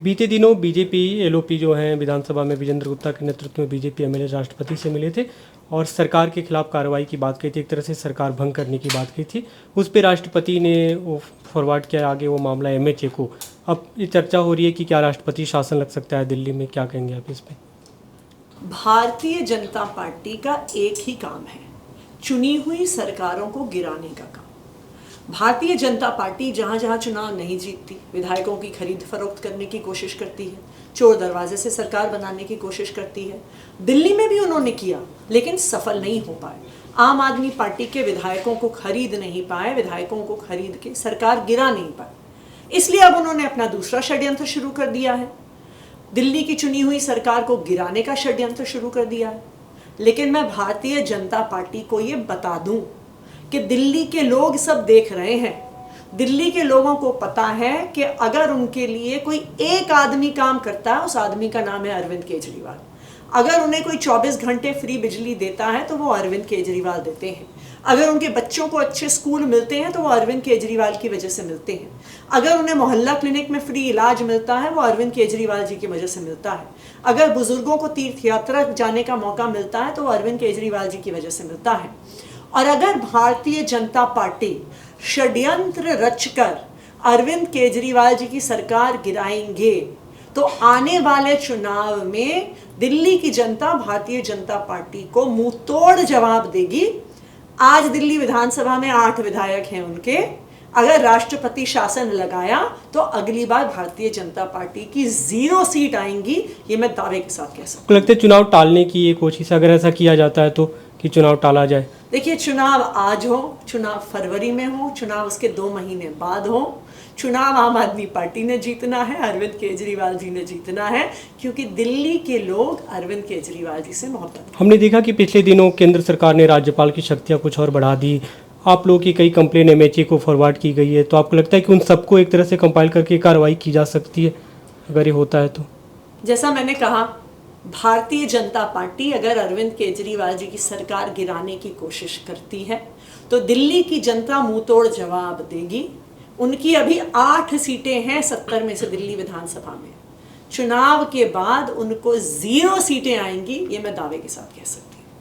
बीते दिनों BJP LOP जो हैं विधानसभा में विजेंद्र गुप्ता के नेतृत्व में बीजेपी एमएलए राष्ट्रपति से मिले थे और सरकार के खिलाफ कार्रवाई की बात कही थी। एक तरह से सरकार भंग करने की बात कही थी। उस पर राष्ट्रपति ने वो फॉरवर्ड किया आगे वो मामला एमएचए को। अब ये चर्चा हो रही है कि क्या राष्ट्रपति शासन लग सकता है दिल्ली में, क्या कहेंगे आप इस पर? भारतीय जनता पार्टी का एक ही काम है, चुनी हुई सरकारों को गिराने का काम। भारतीय जनता पार्टी जहां जहां चुनाव नहीं जीतती, विधायकों की खरीद फरोख्त करने की कोशिश करती है, चोर दरवाजे से सरकार बनाने की कोशिश करती है। दिल्ली में भी उन्होंने किया लेकिन सफल नहीं हो पाए। आम आदमी पार्टी के विधायकों को खरीद नहीं पाए, विधायकों को खरीद के सरकार गिरा नहीं पाए। इसलिए अब उन्होंने अपना दूसरा षड्यंत्र शुरू कर दिया है, दिल्ली की चुनी हुई सरकार को गिराने का षड्यंत्र शुरू कर दिया है। लेकिन मैं भारतीय जनता पार्टी को ये बता दूं कि दिल्ली के लोग सब देख रहे हैं। दिल्ली के लोगों को पता है कि अगर उनके लिए कोई एक आदमी काम करता है, उस आदमी का नाम है अरविंद केजरीवाल। अगर उन्हें कोई 24 घंटे फ्री बिजली देता है तो वो अरविंद केजरीवाल देते हैं। अगर उनके बच्चों को अच्छे स्कूल मिलते हैं तो वो अरविंद केजरीवाल की वजह से मिलते हैं। अगर उन्हें मोहल्ला क्लिनिक में फ्री इलाज मिलता है वो अरविंद केजरीवाल जी की वजह से मिलता है। अगर बुजुर्गों को तीर्थ यात्रा जाने का मौका मिलता है तो वो अरविंद केजरीवाल जी की वजह से मिलता है। और अगर भारतीय जनता पार्टी षड्यंत्र रचकर अरविंद केजरीवाल जी की सरकार गिराएंगे तो आने वाले चुनाव में दिल्ली की जनता भारतीय जनता पार्टी को मुंह तोड़ जवाब देगी। आज दिल्ली विधानसभा में 8 विधायक हैं उनके। अगर राष्ट्रपति शासन लगाया तो अगली बार भारतीय जनता पार्टी की 0 सीट आएंगी, ये मैं दावे के साथ कह सकती हूँ। लगता है चुनाव टालने की ये कोशिश, अगर ऐसा किया जाता है तो कि चुनाव टाला जाए? देखिए, चुनाव आज हो, चुनाव फरवरी में हो, चुनाव उसके 2 महीने बाद हो, चुनाव आम आदमी पार्टी ने जीतना है, अरविंद केजरीवाल जी ने जीतना है, क्योंकि दिल्ली के लोग अरविंद केजरीवाल जी से मोहब्बत करते हैं। हमने देखा कि पिछले दिनों केंद्र सरकार ने राज्यपाल की शक्तियां कुछ और बढ़ा दी। आप लोगों की कई कंप्लेन एमएचए को फॉरवर्ड की गई है, तो आपको लगता है कि उन सबको एक तरह से कंपाइल करके कार्रवाई की जा सकती है अगर ये होता है तो? जैसा मैंने कहा, भारतीय जनता पार्टी अगर अरविंद केजरीवाल जी की सरकार गिराने की कोशिश करती है तो दिल्ली की जनता मुंह तोड़ जवाब देगी। उनकी अभी 8 सीटें हैं 70 में से दिल्ली विधानसभा में। चुनाव के बाद उनको 0 सीटें आएंगी, ये मैं दावे के साथ कह सकती हूँ।